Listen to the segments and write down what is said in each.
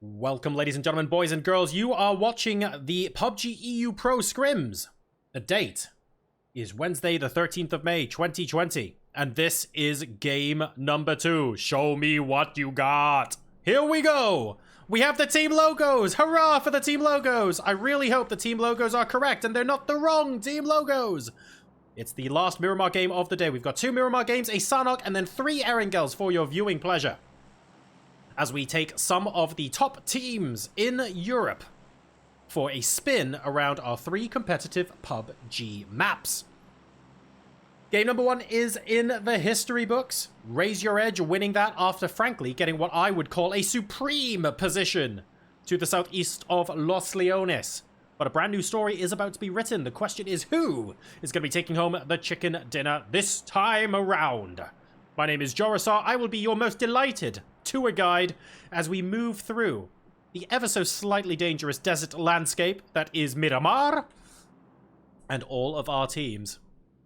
Welcome, ladies and gentlemen, boys and girls. You are watching the PUBG EU Pro Scrims. The date is Wednesday, the 13th of May, 2020. And this is game number 2. Show me what you got. Here we go. We have the team logos. Hurrah for the team logos. I really hope the team logos are correct and they're not the wrong team logos. It's the last Miramar game of the day. We've got 2 Miramar games, a Sanhok, and then 3 Erangels for your viewing pleasure, as we take some of the top teams in Europe for a spin around our 3 competitive PUBG maps. Game number 1 is in the history books. Raise Your Edge winning that after, frankly, getting what I would call a supreme position to the southeast of Los Leones. But a brand new story is about to be written. The question is, who is going to be taking home the chicken dinner this time around? My name is Jorasar. I will be your most delighted tour guide as we move through the ever so slightly dangerous desert landscape that is Miramar. And all of our teams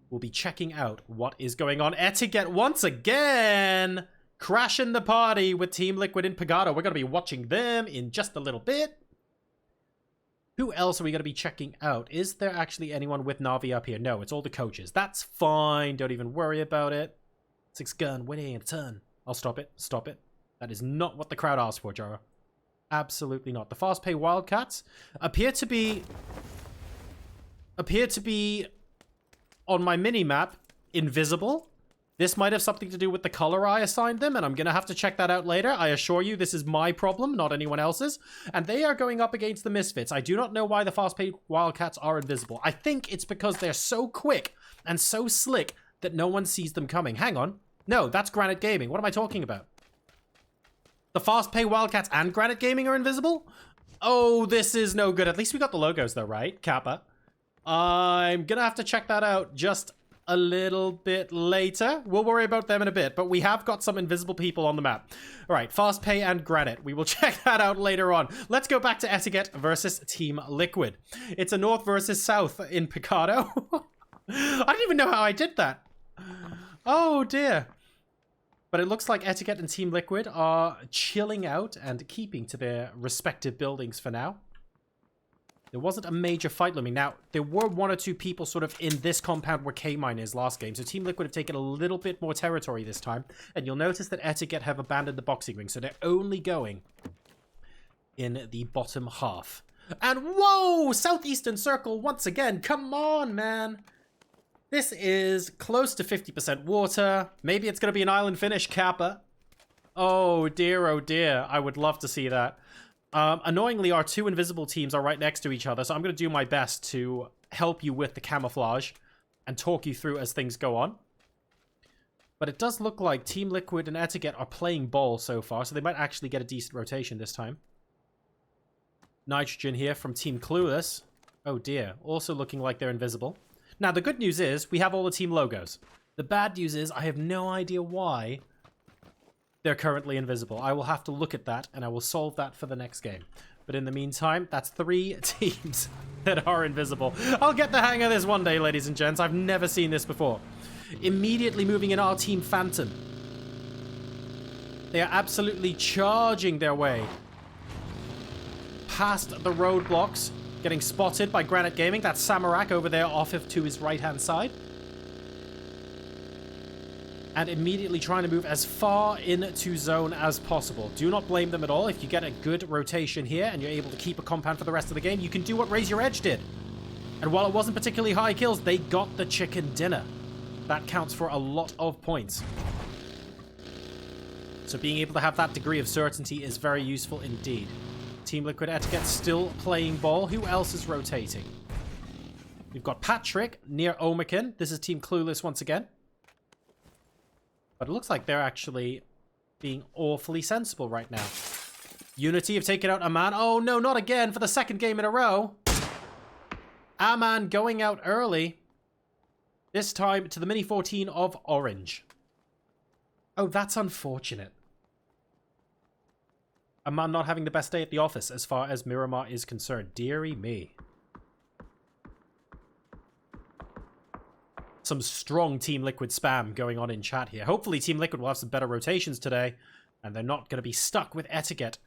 will be checking out what is going on. Etiquette once again crashing the party with Team Liquid and Pagado. We're going to be watching them in just a little bit. Who else are we going to be checking out? Is there actually anyone with Navi up here? No, it's all the coaches. That's fine. Don't even worry about it. 6 gun, winning a ton. I'll stop it. Stop it. That is not what the crowd asked for, Jara. Absolutely not. The fast pay Wildcats appear to be on my mini-map invisible. This might have something to do with the color I assigned them, and I'm going to have to check that out later. I assure you, this is my problem, not anyone else's. And they are going up against the Misfits. I do not know why the fast-paced Wildcats are invisible. I think it's because they're so quick and so slick that no one sees them coming. Hang on. No, that's Granite Gaming. What am I talking about? The fast-paced Wildcats and Granite Gaming are invisible? Oh, this is no good. At least we got the logos, though, right? Kappa. I'm going to have to check that out just a little bit later. We'll worry about them in a bit, but we have got some invisible people on the map. All right, Fast Pay and Granite. We will check that out later on. Let's go back to Etiquette versus Team Liquid. It's a north versus south in Picado. I didn't even know how I did that. Oh, dear. But it looks like Etiquette and Team Liquid are chilling out and keeping to their respective buildings for now. There wasn't a major fight looming. Now, there were 1 or 2 people sort of in this compound where K-Mine is last game. So Team Liquid have taken a little bit more territory this time. And you'll notice that Etiquette have abandoned the boxing ring. So they're only going in the bottom half. And whoa! Southeastern Circle once again. Come on, man. This is close to 50% water. Maybe it's going to be an island finish, Kappa. Oh, dear, oh, dear. I would love to see that. Annoyingly, our 2 invisible teams are right next to each other, so I'm going to do my best to help you with the camouflage and talk you through as things go on. But it does look like Team Liquid and Etiquette are playing ball so far, so they might actually get a decent rotation this time. Nitrogen here from Team Clueless. Oh dear, also looking like they're invisible. Now, the good news is we have all the team logos. The bad news is I have no idea why they're currently invisible. I will have to look at that, and I will solve that for the next game. But in the meantime, that's 3 teams that are invisible. I'll get the hang of this one day, ladies and gents. I've never seen this before. Immediately moving in our Team Phantom. They are absolutely charging their way past the roadblocks. Getting spotted by Granite Gaming. That's Samarak over there off to his right-hand side. And immediately trying to move as far into zone as possible. Do not blame them at all. If you get a good rotation here and you're able to keep a compound for the rest of the game, you can do what Raise Your Edge did. And while it wasn't particularly high kills, they got the chicken dinner. That counts for a lot of points. So being able to have that degree of certainty is very useful indeed. Team Liquid Etiquette still playing ball. Who else is rotating? We've got Patrick near Omican. This is Team Clueless once again. But it looks like they're actually being awfully sensible right now. Unity have taken out Aman. Oh no, not again for the 2nd game in a row. Aman going out early. This time to the Mini 14 of Orange. Oh, that's unfortunate. Aman not having the best day at the office as far as Miramar is concerned. Dearie me. Some strong Team Liquid spam going on in chat here. Hopefully Team Liquid will have some better rotations today, and they're not going to be stuck with Etiquette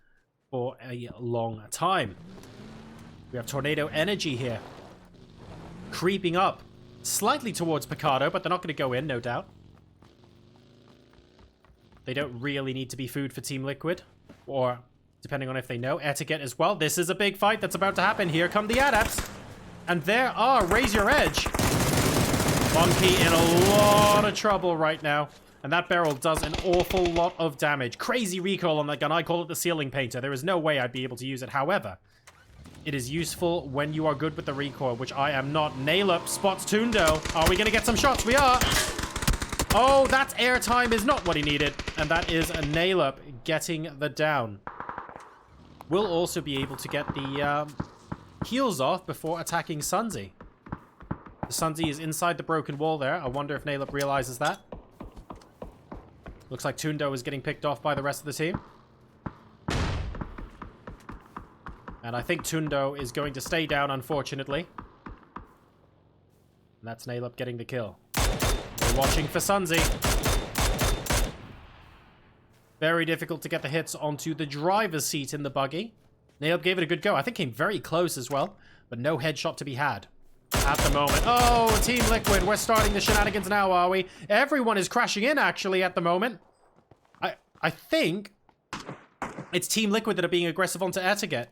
for a long time. We have Tornado Energy here. Creeping up slightly towards Picardo, but they're not going to go in, no doubt. They don't really need to be food for Team Liquid. Or, depending on if they know, Etiquette as well. This is a big fight that's about to happen. Here come the Adepts. And there are Raise Your Edge. Monkey in a lot of trouble right now. And that barrel does an awful lot of damage. Crazy recoil on that gun. I call it the ceiling painter. There is no way I'd be able to use it. However, it is useful when you are good with the recoil, which I am not. Nail-up spots Tundo. Are we going to get some shots? We are. Oh, that airtime is not what he needed. And that is a Nail-up getting the down. We'll also be able to get the heals off before attacking Sunzi. Sunzi is inside the broken wall there. I wonder if Nail-up realizes that. Looks like Tundo is getting picked off by the rest of the team. And I think Tundo is going to stay down, unfortunately. And that's Nail-up getting the kill. We're watching for Sunzi. Very difficult to get the hits onto the driver's seat in the buggy. Nail-up gave it a good go. I think came very close as well. But no headshot to be had at the moment. Oh, Team Liquid, we're starting the shenanigans now, are we? Everyone is crashing in, actually, at the moment. I think it's Team Liquid that are being aggressive onto Etiquette.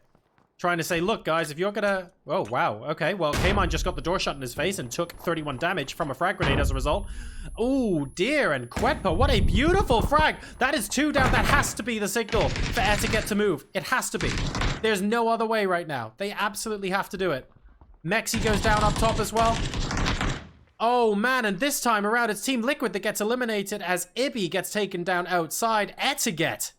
Trying to say, look, guys, if you're gonna... Oh, wow. Okay, well, K-Mine just got the door shut in his face and took 31 damage from a frag grenade as a result. Oh, dear. And Quetpa, what a beautiful frag. That is 2 down. That has to be the signal for Etiquette to move. It has to be. There's no other way right now. They absolutely have to do it. Mexi goes down up top as well. Oh, man, and this time around, it's Team Liquid that gets eliminated as Ibby gets taken down outside. Etiquette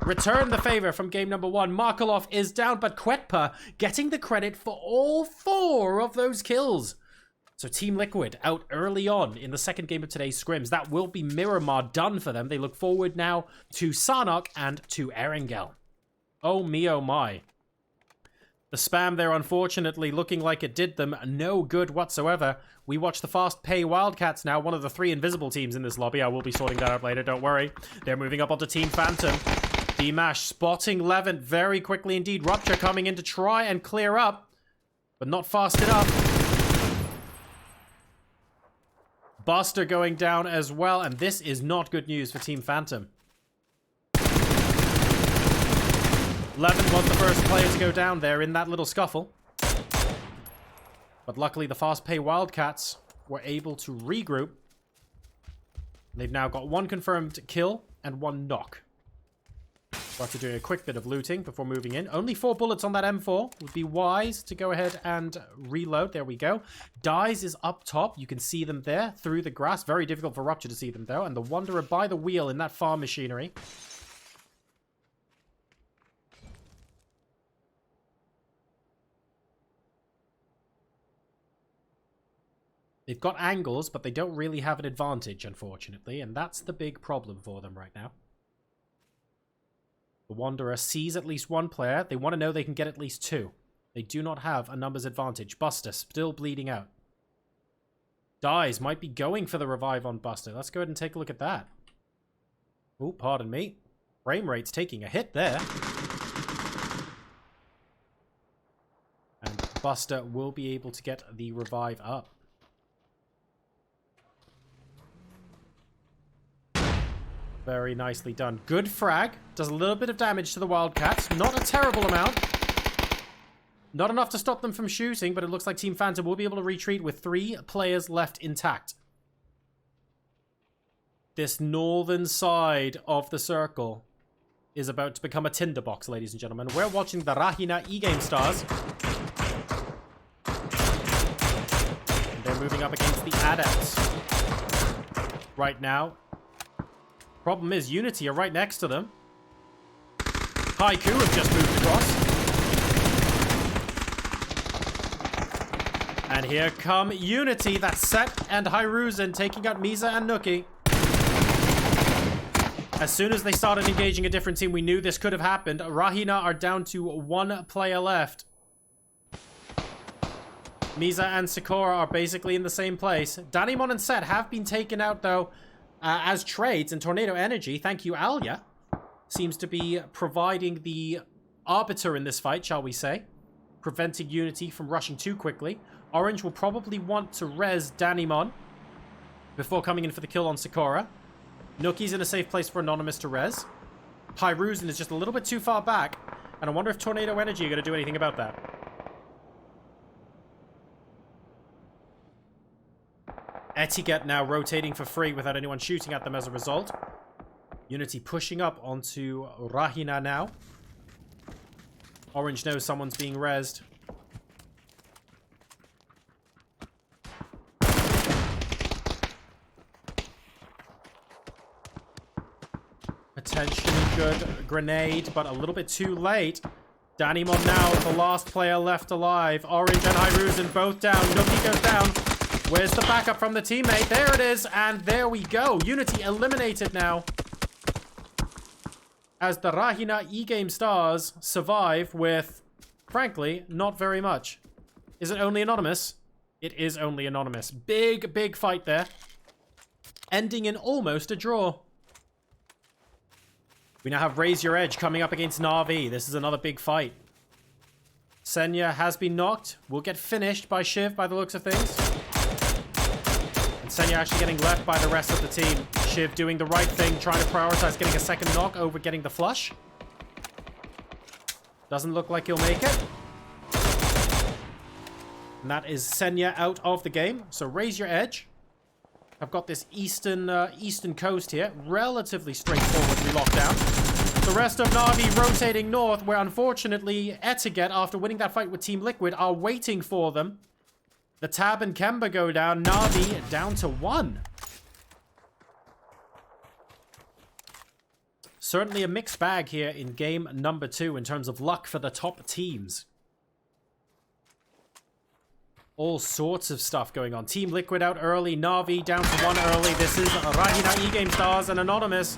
return the favor from game number 1. Markelov is down, but Quetpa getting the credit for all 4 of those kills. So Team Liquid out early on in the second game of today's scrims. That will be Miramar done for them. They look forward now to Sanhok and to Erangel. Oh me, oh my. The spam there, unfortunately, looking like it did them no good whatsoever. We watch the Fast Pay Wildcats now, one of the 3 invisible teams in this lobby. I will be sorting that out later, don't worry. They're moving up onto Team Phantom. D-Mash spotting Levant very quickly indeed. Rupture coming in to try and clear up, but not fast enough. Buster going down as well, and this is not good news for Team Phantom. Levant was the first player to go down there in that little scuffle. But luckily the Fast Pay Wildcats were able to regroup. They've now got 1 confirmed kill and 1 knock. After doing a quick bit of looting before moving in. Only 4 bullets on that M4. Would be wise to go ahead and reload. There we go. Dies is up top. You can see them there through the grass. Very difficult for Rupture to see them though. And the Wanderer by the wheel in that farm machinery. They've got angles, but they don't really have an advantage, unfortunately. And that's the big problem for them right now. The Wanderer sees at least 1 player. They want to know they can get at least 2. They do not have a numbers advantage. Buster still bleeding out. Dies might be going for the revive on Buster. Let's go ahead and take a look at that. Oh, pardon me. Frame rate's taking a hit there. And Buster will be able to get the revive up. Very nicely done. Good frag. Does a little bit of damage to the Wildcats. Not a terrible amount. Not enough to stop them from shooting, but it looks like Team Phantom will be able to retreat with 3 players left intact. This northern side of the circle is about to become a tinderbox, ladies and gentlemen. We're watching the Rahina E-Game Stars. And they're moving up against the Adepts. Right now. Problem is, Unity are right next to them. Haiku have just moved across. And here come Unity. That's Set and Hyruzen taking out Misa and Nookie. As soon as they started engaging a different team, we knew this could have happened. Rahina are down to 1 player left. Misa and Sakura are basically in the same place. Danimon and Set have been taken out, though, as trades, and Tornado Energy, thank you, Alia, seems to be providing the arbiter in this fight, shall we say. Preventing Unity from rushing too quickly. Orange will probably want to res Danimon before coming in for the kill on Sakura. Nookie's in a safe place for Anonymous to res. Pyruzen is just a little bit too far back. And I wonder if Tornado Energy are going to do anything about that. Etiquette now rotating for free without anyone shooting at them as a result. Unity pushing up onto Rahina now. Orange knows someone's being rezzed. Potentially good grenade, but a little bit too late. Danimon now, the last player left alive. Orange and Hyruzen both down. Nookie goes down. Where's the backup from the teammate? There it is, and there we go. Unity eliminated now. As the Rahina E-Game Stars survive with, frankly, not very much. Is it only Anonymous? It is only Anonymous. Big, big fight there. Ending in almost a draw. We now have Raise Your Edge coming up against Na'Vi. This is another big fight. Senya has been knocked. Will get finished by Shiv by the looks of things. And Senya actually getting left by the rest of the team. Shiv doing the right thing, trying to prioritize getting a second knock over getting the flush. Doesn't look like he'll make it. And that is Senya out of the game. So Raise Your Edge. I've got this eastern coast here. Relatively straightforwardly locked down. The rest of Na'Vi rotating north, where unfortunately Etiquette, after winning that fight with Team Liquid, are waiting for them. The Tab and Kemba go down. Na'Vi down to 1. Certainly a mixed bag here in game number 2 in terms of luck for the top teams. All sorts of stuff going on. Team Liquid out early. Na'Vi down to 1 early. This is Rahina E-Game Stars and Anonymous.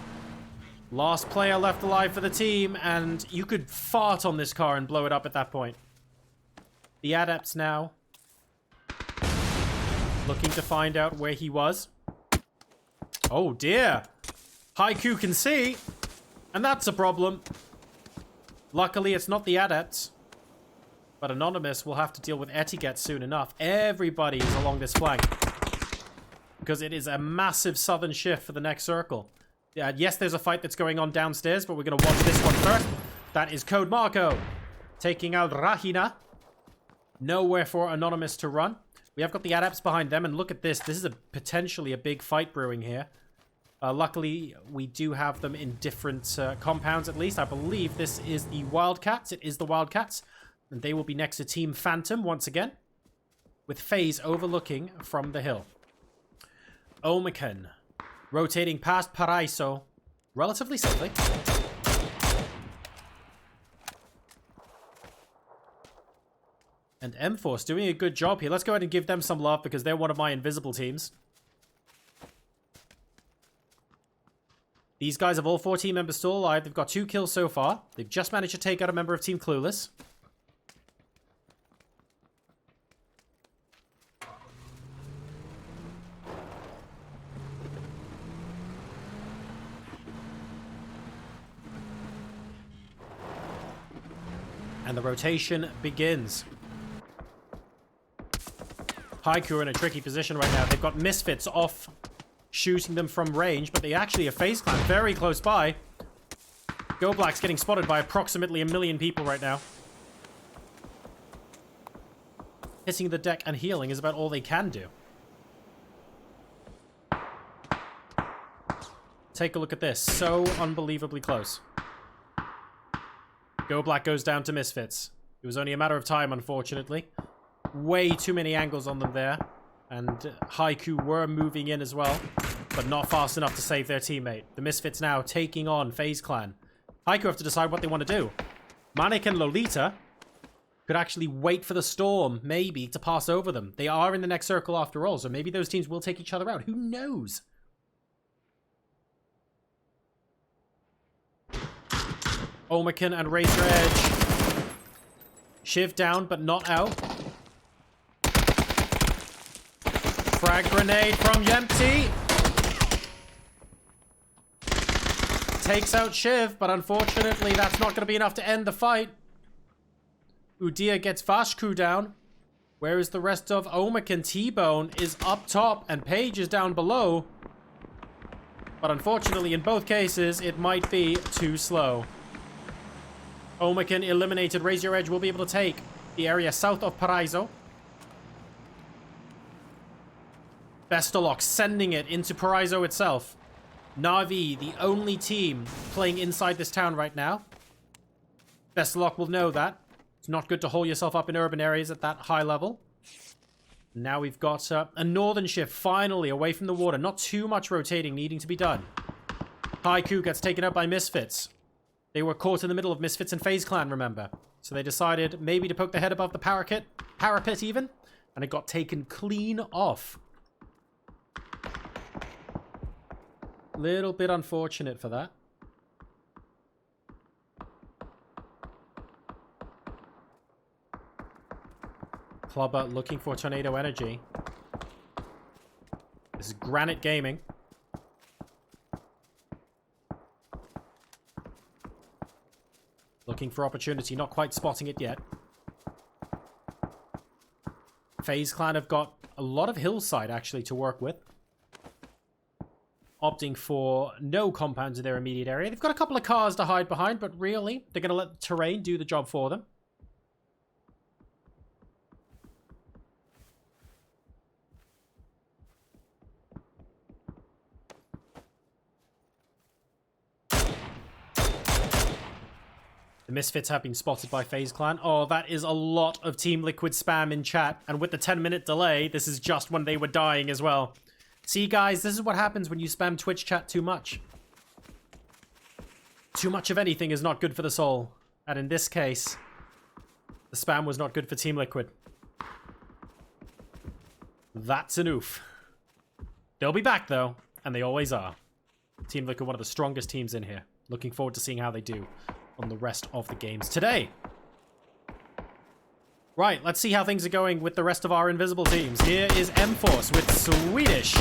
Last player left alive for the team. And you could fart on this car and blow it up at that point. The Adepts now looking to find out where he was. Oh dear. Haiku can see. And that's a problem. Luckily, it's not the Adepts. But Anonymous will have to deal with Etiquette soon enough. Everybody is along this flank. Because it is a massive southern shift for the next circle. Yes, there's a fight that's going on downstairs, but we're going to watch this one first. That is Code Marco taking out Rahina. Nowhere for Anonymous to run. We have got the Adepts behind them, and look at this. This is potentially a big fight brewing here. Luckily, we do have them in different compounds at least. I believe this is the Wildcats. It is the Wildcats. And they will be next to Team Phantom once again, with FaZe overlooking from the hill. Omicron rotating past Paraiso relatively safely. And M-Force doing a good job here. Let's go ahead and give them some love because they're one of my invisible teams. These guys have all 4 team members still alive. They've got 2 kills so far. They've just managed to take out a member of Team Clueless. And the rotation begins. Haiku are in a tricky position right now. They've got Misfits off shooting them from range, but they actually have FaZe Clan very close by. Go Black's getting spotted by approximately 1 million people right now. Hitting the deck and healing is about all they can do. Take a look at this. So unbelievably close. Go Black goes down to Misfits. It was only a matter of time, unfortunately. Way too many angles on them there. And Haiku were moving in as well, but not fast enough to save their teammate. The Misfits now taking on FaZe Clan. Haiku have to decide what they want to do. Manik and Lolita could actually wait for the storm, maybe, to pass over them. They are in the next circle after all, so maybe those teams will take each other out. Who knows? Omicron and Raise Your Edge. Shiv down, but not out. Frag grenade from Yempty. takes out Shiv, but unfortunately that's not going to be enough to end the fight. Udyr gets Vashku down. Whereas the rest of Omican? T-Bone is up top and Paige is down below. But unfortunately, in both cases, it might be too slow. Omican eliminated. Raise Your Edge will be able to take the area south of Paraiso. Bestalock sending it into Paraiso itself. Na'Vi, the only team playing inside this town right now. Bestalock will know that. It's not good to hold yourself up in urban areas at that high level. Now we've got a northern shift finally away from the water. Not too much rotating needing to be done. Haiku gets taken out by Misfits. They were caught in the middle of Misfits and FaZe Clan, remember? So they decided maybe to poke their head above the parapet even. And it got taken clean off. Little bit unfortunate for that. Clubber looking for Tornado Energy. This is Granite Gaming. Looking for opportunity, not quite spotting it yet. FaZe Clan have got a lot of hillside actually to work with. Opting for no compounds in their immediate area. They've got a couple of cars to hide behind, but really, they're going to let the terrain do the job for them. The Misfits have been spotted by FaZe Clan. Oh, that is a lot of Team Liquid spam in chat. And with the 10-minute delay, this is just when they were dying as well. See, guys, this is what happens when you spam Twitch chat too much. Too much of anything is not good for the soul. And in this case, the spam was not good for Team Liquid. That's an oof. They'll be back, though. And they always are. Team Liquid, one of the strongest teams in here. Looking forward to seeing how they do on the rest of the games today. Right, let's see how things are going with the rest of our invisible teams. Here is M-Force with Swedish.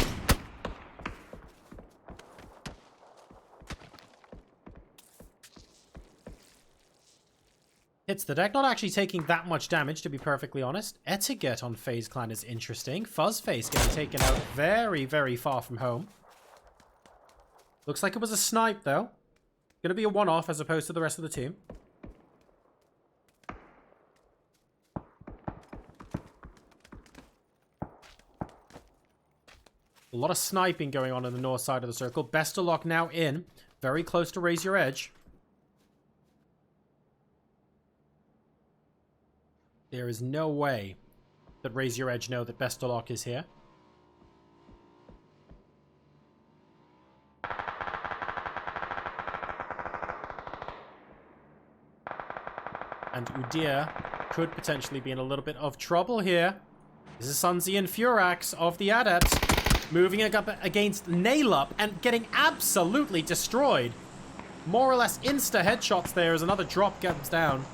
Hits the deck, not actually taking that much damage, to be perfectly honest. Etiquette on FaZe Clan is interesting. Fuzzface getting taken out very, very far from home. Looks like it was a snipe, though. Gonna be a one-off as opposed to the rest of the team. A lot of sniping going on the north side of the circle. Bestalock now in. Very close to Raise Your Edge. There is no way that Raise Your Edge know that Bestalock is here. And Udyr could potentially be in a little bit of trouble here. This is Sunzi and Furax of the Adepts. Moving up against Nailup and getting absolutely destroyed. More or less insta headshots there as another drop comes down.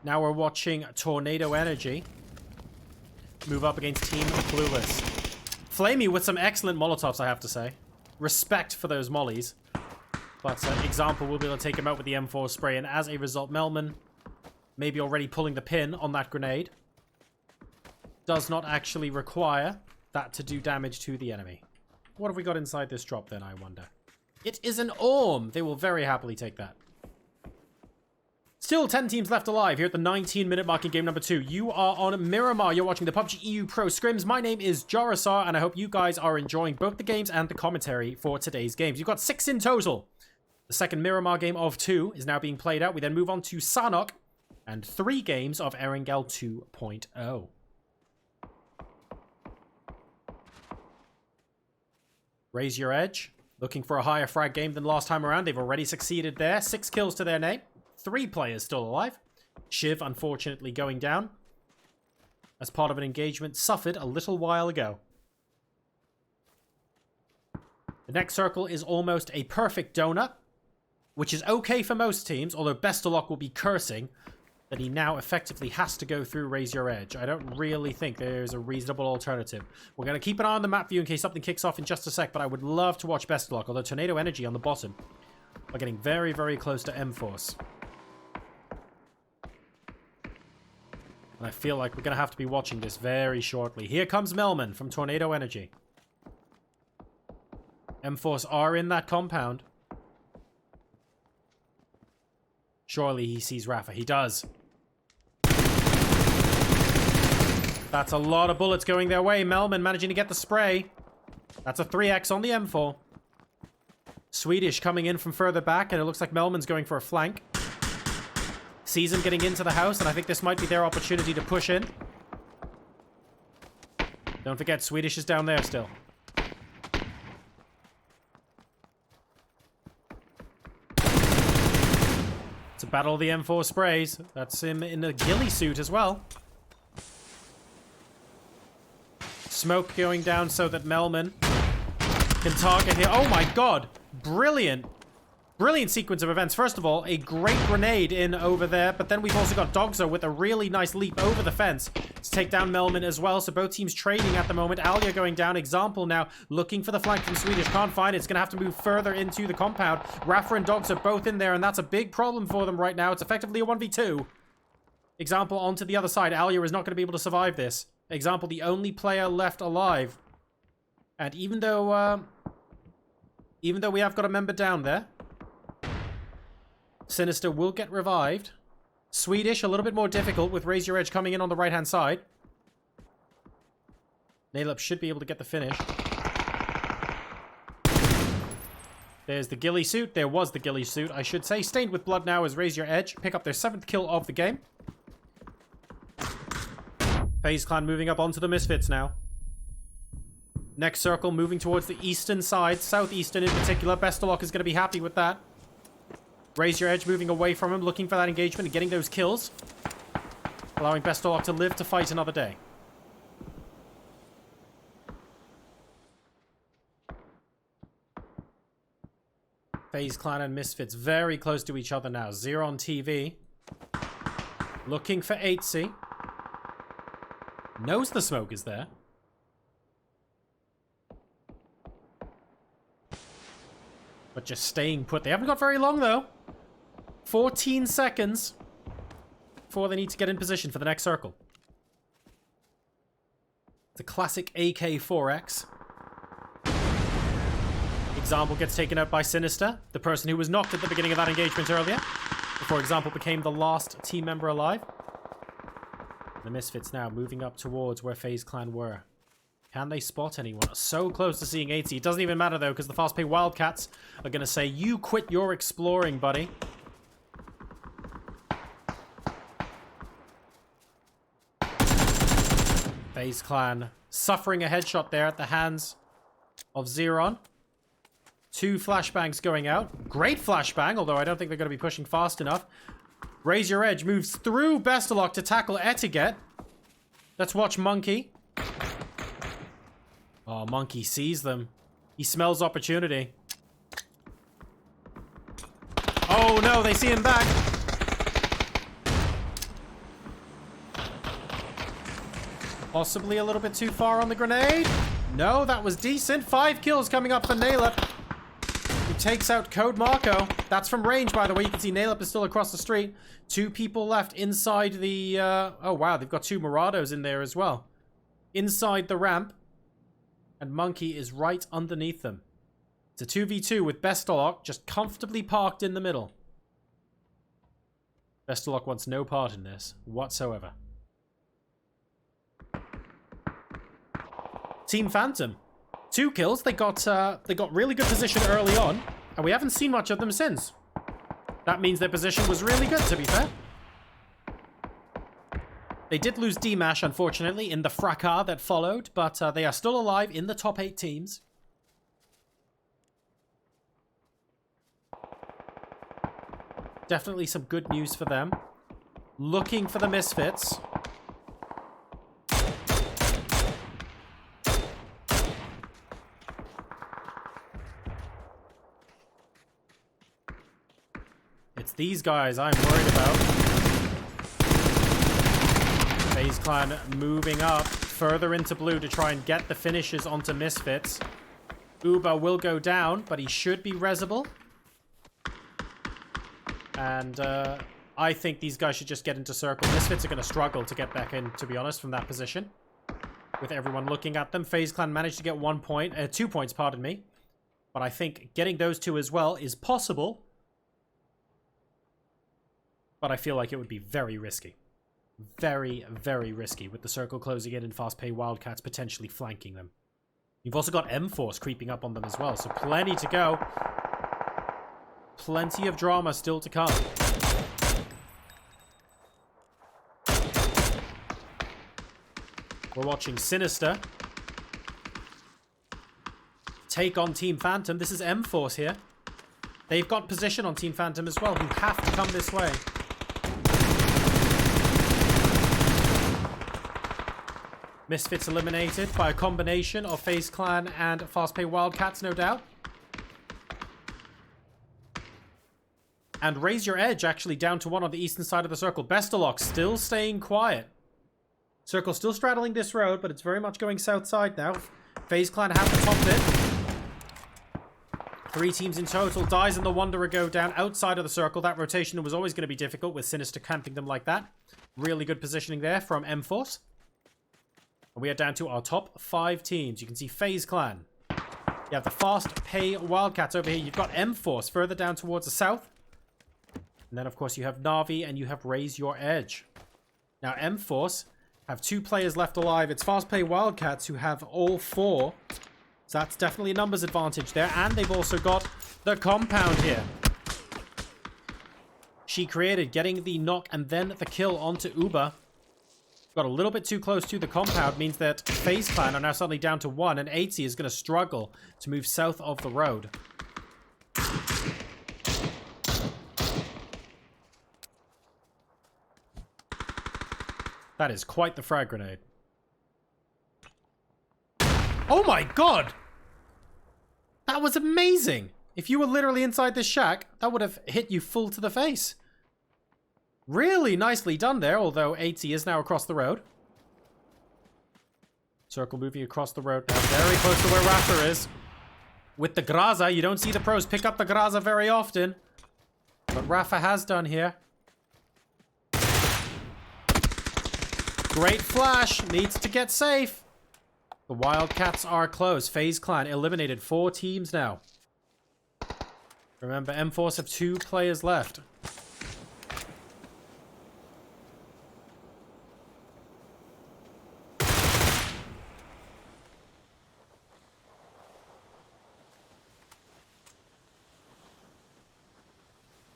Now we're watching Tornado Energy move up against Team Clueless. Flamey with some excellent Molotovs, I have to say. Respect for those mollies. But Example will be able to take him out with the M4 spray, and as a result, Melman maybe already pulling the pin on that grenade. Does not actually require that to do damage to the enemy. What have we got inside this drop then, I wonder? It is an Orm. They will very happily take that. Still 10 teams left alive here at the 19-minute mark in game number 2. You are on Miramar. You're watching the PUBG EU Pro Scrims. My name is Jarasar, and I hope you guys are enjoying both the games and the commentary for today's games. You've got 6 in total. The second Miramar game of 2 is now being played out. We then move on to Sanhok and 3 games of Erangel 2.0. Raise Your Edge. Looking for a higher frag game than last time around. They've already succeeded there. 6 kills to their name. 3 players still alive. Shiv, unfortunately, going down as part of an engagement suffered a little while ago. The next circle is almost a perfect donut, which is okay for most teams, although Bestalock will be cursing that he now effectively has to go through Raise Your Edge. I don't really think there's a reasonable alternative. We're going to keep an eye on the map view in case something kicks off in just a sec, but I would love to watch Best Lock, although Tornado Energy on the bottom are getting very, very close to M-Force. And I feel like we're going to have to be watching this very shortly. Here comes Melman from Tornado Energy. M-Force are in that compound. Surely he sees Rafa. He does. That's a lot of bullets going their way. Melman managing to get the spray. That's a 3x on the M4. Swedish coming in from further back, and it looks like Melman's going for a flank. Sees him getting into the house, and I think this might be their opportunity to push in. Don't forget, Swedish is down there still. It's a battle of the M4 sprays. That's him in a ghillie suit as well. Smoke going down so that Melman can target here. Oh my god! Brilliant. Brilliant sequence of events. First of all, a great grenade in over there, but then we've also got Dogzo with a really nice leap over the fence to take down Melman as well. So both teams trading at the moment. Alia going down. Example now looking for the flank from Swedish. Can't find it. It's going to have to move further into the compound. Rafa and Dogzo both in there, and that's a big problem for them right now. It's effectively a 1v2. Example onto the other side. Alia is not going to be able to survive this. Example, the only player left alive. And even though we have got a member down there, Sinister will get revived. Swedish, a little bit more difficult with Raise Your Edge coming in on the right-hand side. Nailep should be able to get the finish. There's the ghillie suit. There was the ghillie suit, I should say. Stained with blood now as Raise Your Edge pick up their 7th kill of the game. FaZe Clan moving up onto the Misfits now. Next circle moving towards the eastern side, southeastern in particular. Bestalock is going to be happy with that. Raise Your Edge moving away from him, looking for that engagement and getting those kills. Allowing Bestalock to live to fight another day. FaZe Clan and Misfits very close to each other now. Zero on TV. Looking for 8C. Knows the smoke is there. But just staying put. They haven't got very long, though. 14 seconds before they need to get in position for the next circle. It's a classic AK-4X. Example gets taken out by Sinister, the person who was knocked at the beginning of that engagement earlier, before Example became the last team member alive. The Misfits now moving up towards where FaZe Clan were. Can they spot anyone? So close to seeing 8C. It doesn't even matter, though, because the fast-paced Wildcats are going to say, you quit your exploring, buddy. FaZe Clan suffering a headshot there at the hands of Zeron. 2 flashbangs going out. Great flashbang, although I don't think they're going to be pushing fast enough. Raise Your Edge moves through Bestalock to tackle Etiquette. Let's watch Monkey. Oh, Monkey sees them. He smells opportunity. Oh no, they see him back. Possibly a little bit too far on the grenade. No, that was decent. 5 kills coming up for Nailep, who takes out Code Marco. That's from range, by the way. You can see Nailep is still across the street. 2 people left inside the... oh, wow. They've got 2 Morados in there as well. Inside the ramp. And Monkey is right underneath them. It's a 2v2 with Bestalock just comfortably parked in the middle. Bestalock wants no part in this whatsoever. Team Phantom. 2 kills. They got really good position early on, and we haven't seen much of them since. That means their position was really good, to be fair. They did lose Dmash, unfortunately, in the fracas that followed, but they are still alive in the top 8 teams. Definitely some good news for them. Looking for the Misfits. It's these guys I'm worried about. FaZe Clan moving up further into blue to try and get the finishes onto Misfits. Uber will go down, but he should be resable. And I think these guys should just get into circle. Misfits are going to struggle to get back in, to be honest, from that position. With everyone looking at them. FaZe Clan managed to get 1 point, 2 points, pardon me. But I think getting those 2 as well is possible. But I feel like it would be very risky. Very, very risky with the circle closing in and fast pay Wildcats potentially flanking them. You've also got M-Force creeping up on them as well, so plenty to go. Plenty of drama still to come. We're watching Sinister take on Team Phantom. This is M-Force here. They've got position on Team Phantom as well, who have to come this way. Misfits eliminated by a combination of FaZe Clan and Fast Pay Wildcats, no doubt. And Raise Your Edge actually down to 1 on the eastern side of the circle. Bestalok still staying quiet. Circle still straddling this road, but it's very much going south side now. FaZe Clan have the top bit. 3 teams in total. Dies and the Wanderer go down outside of the circle. That rotation was always going to be difficult with Sinister camping them like that. Really good positioning there from M-Force. And we are down to our top 5 teams. You can see FaZe Clan. You have the Fast Pay Wildcats over here. You've got M-Force further down towards the south. And then, of course, you have Na'Vi and you have Raise Your Edge. Now, M-Force have 2 players left alive. It's Fast Pay Wildcats who have all 4. So that's definitely a numbers advantage there. And they've also got the compound here. She created getting the knock and then the kill onto Uber. Got a little bit too close to the compound, means that FaZe Clan are now suddenly down to 1, and 80 is going to struggle to move south of the road. That is quite the frag grenade. Oh my god! That was amazing! If you were literally inside this shack, that would have hit you full to the face. Really nicely done there, although 80 is now across the road. Circle moving across the road now, very close to where Rafa is. With the Graza, you don't see the pros pick up the Graza very often. But Rafa has done here. Great flash, needs to get safe. The Wildcats are close. FaZe Clan eliminated 4 teams now. Remember, M-Force have 2 players left.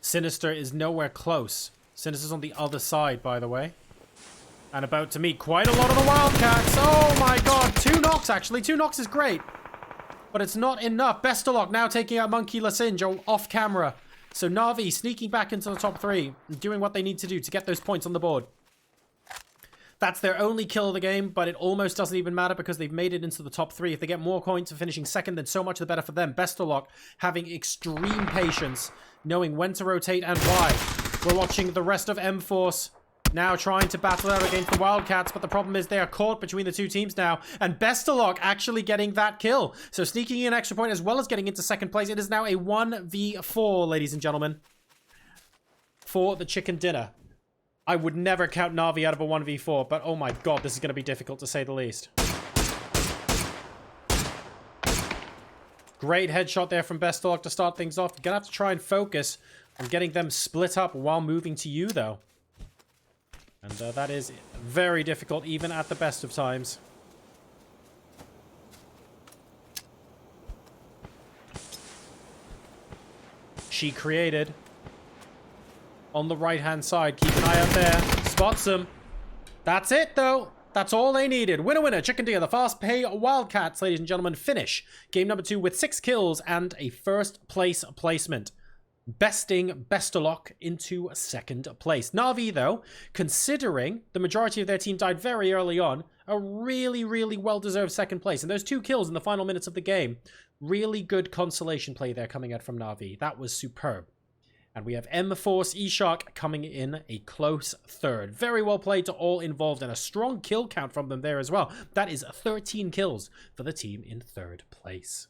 Sinister is nowhere close. Sinister's on the other side, by the way. And about to meet quite a lot of the Wildcats. Oh my god, 2 knocks actually. 2 knocks is great. But it's not enough. Bestalok now taking out Monkey Lasinge off camera. So Na'Vi sneaking back into the top 3. And doing what they need to do to get those points on the board. That's their only kill of the game, but it almost doesn't even matter because they've made it into the top 3. If they get more points for finishing second, then so much the better for them. Bestalok having extreme patience, knowing when to rotate and why. We're watching the rest of M-Force now trying to battle out against the Wildcats, but the problem is they are caught between the 2 teams now, and Bestalok actually getting that kill. So sneaking in an extra point as well as getting into second place. It is now a 1v4, ladies and gentlemen, for the chicken dinner. I would never count Na'Vi out of a 1v4, but oh my god, this is going to be difficult to say the least. Great headshot there from Bestalok to start things off. You're going to have to try and focus on getting them split up while moving to you, though. And that is very difficult, even at the best of times. She created on the right-hand side. Keep an eye out there. Spots them. That's it, though. That's all they needed. Winner, winner. Chicken dinner. The Fast Pay Wildcats, ladies and gentlemen, finish game number 2 with 6 kills and a first place placement. Besting Bestalok into second place. Na'Vi, though, considering the majority of their team died very early on, a really, really well-deserved second place. And those 2 kills in the final minutes of the game, really good consolation play there coming out from Na'Vi. That was superb. And we have M-Force E-Shark coming in a close third. Very well played to all involved, and a strong kill count from them there as well. That is 13 kills for the team in third place.